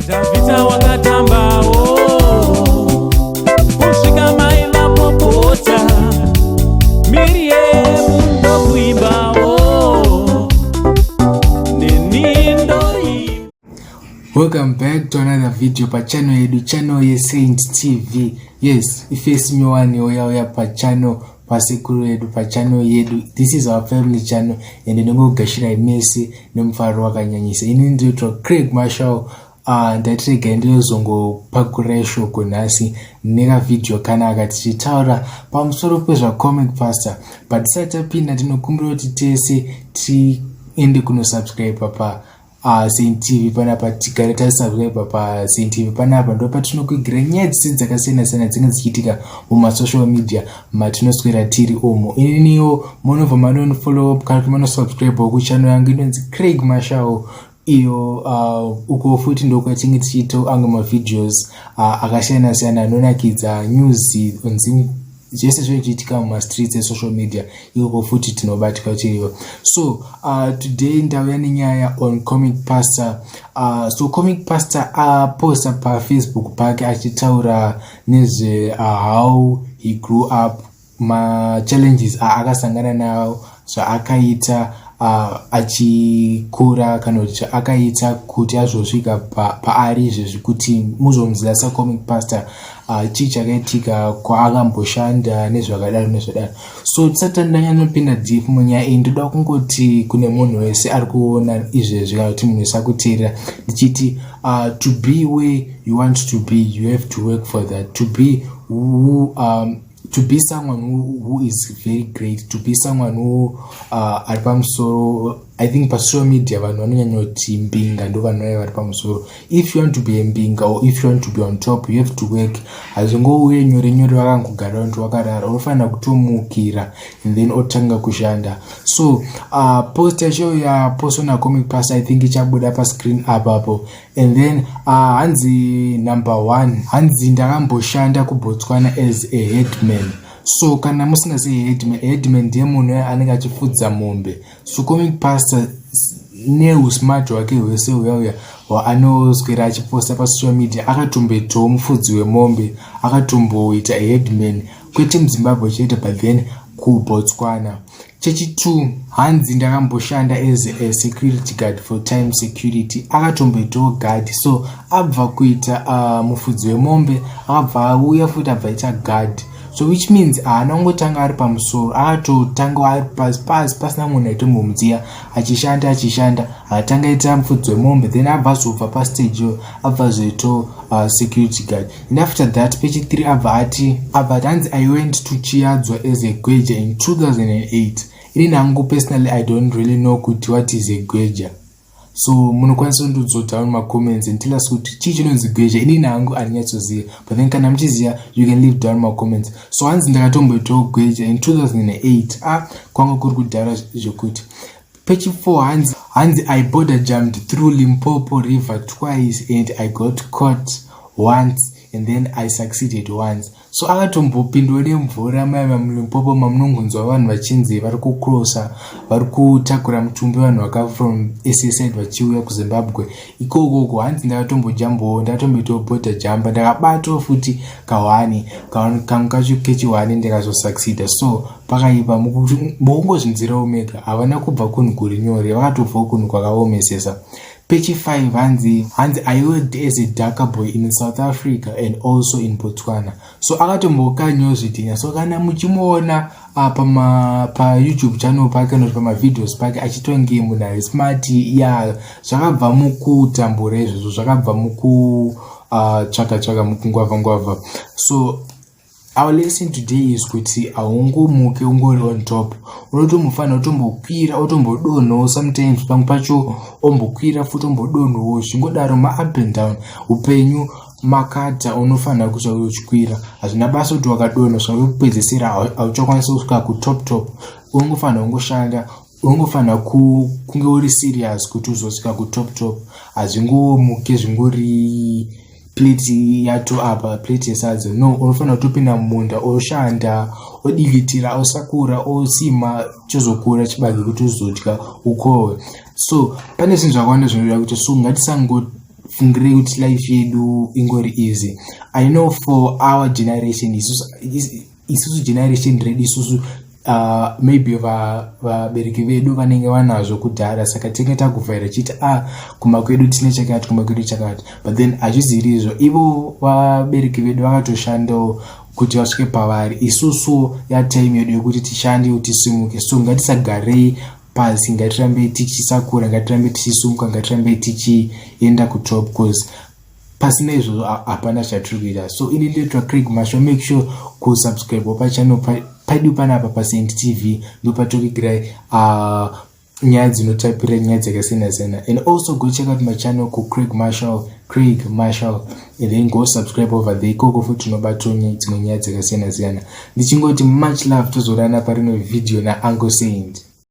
Davita wakatamba kusvika maila popota Miriam ndokuimba Welcome back to another video pa channel yedu, channel ye Saint TV. Yes, ifesi miwani oya pa channel pasekuru yedu pa channel yedu. This is our family channel and ndinongo gashira imesi nemfaro wakanyanyisa. Ini nditwa Craig Marshall ndatirega ndiyozongo pakuresho kunasi neka video kanaka tichitaura pamusoro pezva comic pastor. But tisatapinda ndinokumbira kuti tese tiende kunosubscribe pa Saint TV panapa, tigare tasubscribe pa Saint TV panapa, ndo patinokugira nyaya dzakasiyana-siyana dzinenge dzichiitika mumasocial media matinoswera tiri omo. Ininiwo munobva manonifollow kana kuti manosubscribe kuchannel yangu inonzi Craig Marshall. Iyo uko futi ndo kwatinge tichito anga mavideos akasiyana-siyana anonakidza news onzi zvese zvochiitika mumastreets esocial media, iko futi tinobatika chiriyo. So today ndauya nenyaya on comic pastor. So comic pastor posta pa Facebook pake achitaura nezve how he grew up, ma challenges akasangana nawo, zvaakaita achikura kana kuti akaita kuti azosvika paari zvekuti muzomuziva sacomic pastor. Chii chakaitika kwaakamboshanda nezvakadaro. So tisati ndanyanyopinda deep munyaya iyi, ndoda kungoti kune munhu wese ari kuona izvezvi kana kuti munhu wese akuteerera ndichiti to be where you want to be, you have to work for that. To be someone who is very great, to be someone who ari pamusoro. I think pa social media vanhu vanonyanyoti mbinga ndo vanhu vari pamusoro. If you want to be a mbinga or if you want to be on top, you have to work. Hazvingouye nyore vakangogara ndo wakarara, unofanira kutomukira and then otanga kushanda. So post yacho ya posona comic pastor I think ichabuda pa screen apapo. And then hanzi number 1, hanzi ndakamboshanda kuBotswana as a headman. So kana musingazivi headman ndiye munhu anenge achifudza mombe. So comic pastor neusmart hwake hwese huyauya anoswera achiposta pasocial media akatomboitawo mufudzi wemombe, akatomboita headman kwete muZimbabwe chete but then kuBotswana. Chechi2, hanzi ndakamboshanda as a security guard for Time Security, akatomboitawo guard. So abva kuita mufudzi wemombe akabva auya futi abvaita guard. So which means anongotanga ari pamusoro, akatotanga ari pasi pasina munhu aitombomuziya, achishanda akatanga aita mufudzi wemombe, then abva zobva pastage yo abva zoito security guard. And after that pechi3 abva hanzi I went to Chiadzwa as a Gweja in 2008. Ini nangu personally I don't really know kuti what is a Gweja. So munokwanisa kundodzodza down comments and tell us kuti chii chinonzi Gweja. Ini nangu andinatsoziva, but then kana muchiziva you can leave down comments. So hanzi ndakatomboitawo Gweja in 2008. Kwanga kuri kudhara zvokuti. Page 4 hanzi I border jumped through Limpopo River twice and I got caught once and then I succeeded once. So akatombopindwa nemvura maya muLimpopo mamunongonzwa vanhu vachinzi vari kucrossa, vari kutakura mutumbi vanhu vaka from SSide vachiuya kuZimbabwe. Ikoko hanzi ndakatomboitawo border jump, ndakabatawo futi kahwani kangu kacho kechiwani ndikazosucceeda. So pakaipa mukungozvinzirawo mega, havana kubva kunhu kuri nyore, vakatobvawo kunhu kwakaomesesa. Page 5 hanzi I worked as a darker boy in South Africa and also in Botswana. So akatombokanyawo zvidhinya. So kana muchimuona pa YouTube channel pake kana pa videos pake achitonge munhu ari smart, zvakabva mukutambura izvozvo, zvakabva mukutsvaka mukungwavha. So our lesson today is kuti aungomuke ungori on top, unotomufana utombokwira utombodonhawo, sometimes pamwe pacho ombokwira futi ombodonhawo, zvingodaro ma-up and down. Upenyu makata unofanira kuti uchikwira, hazvina basa kuti wakadonha zvakupedzisira hauchakwanisa kusvika kutop. Unongofanira ungoshanda, unongofanira kunge uri serious kuti uzosvika kutop. Hazvingomuke zvingori plate yato apa, plate yesadza. No, unofanira kutopinda mumunda oshanda, odivitira, osakura, osima, chozokura chibage kuti uzodya ukohwe. So pane zvinhu zvakawanda zvinoda kuti so ngatisango fungire kuti life yedu ingori easy. I know for our generation isusu generation redu isusu maybe vabereki vedu vanenge vanazvo kudhara saka tinge takuvhaira chiti kuma kwedu tine chakati kuma kwedu chakati, but then hazviziri izvo. Ivo vabereki vedu vakatoshandawo kuti vasvike pavari. Isusu yatime yedu yokuti tishande kuti tisimuke, so ngatisagarei pasi, ngatirambe tichisakura, ngatirambe tichisumuka, ngatirambe tichienda kutop, because pasina izvozvo hapana chatiri kuita. So ini ndinoitwa Craig Marshall. Make sure kusubscribe pachannel paidu panapa paSaint TV ndopatokigirai nyaya dzinotapira nyaya dzakasiyana-siyana. And also go check out my channel Craig Marshall, and then go subscribe over there. Ikoko futi unobatwa dzimwe nyaya dzakasiyana-siyana. Ndichingoti much love, tozorana parino video naUncle Saint.